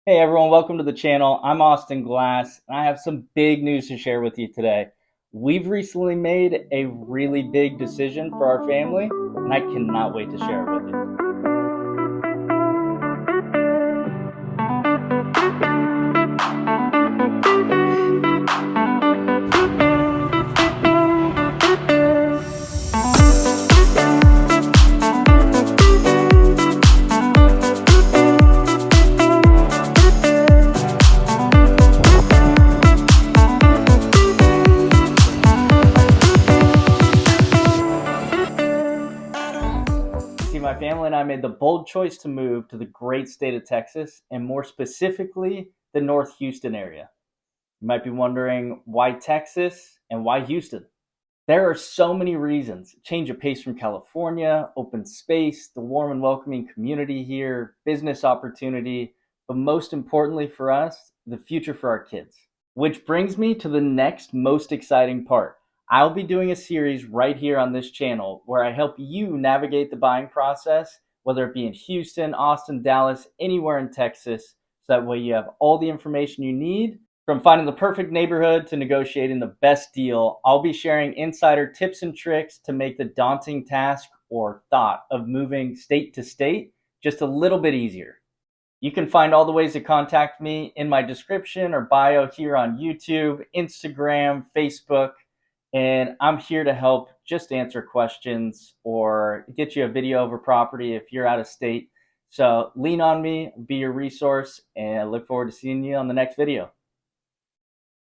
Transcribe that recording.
Hey everyone, welcome to the channel. I'm Austin Glass, and I have some big news to share with you today. We've recently made a really big decision for our family, and I cannot wait to share it with you. See, my family and I made the bold choice to move to the great state of Texas, and more specifically, the North Houston area. You might be wondering why Texas and why Houston? There are so many reasons. Change of pace from California, open space, the warm and welcoming community here, business opportunity, but most importantly for us, the future for our kids. Which brings me to the next most exciting part. I'll be doing a series right here on this channel where I help you navigate the buying process, whether it be in Houston, Austin, Dallas, anywhere in Texas, so that way you have all the information you need. From finding the perfect neighborhood to negotiating the best deal, I'll be sharing insider tips and tricks to make the daunting task or thought of moving state to state just a little bit easier. You can find all the ways to contact me in my description or bio here on YouTube, Instagram, Facebook, and I'm here to help just answer questions or get you a video of a property if you're out of state. So lean on me, be your resource, and I look forward to seeing you on the next video.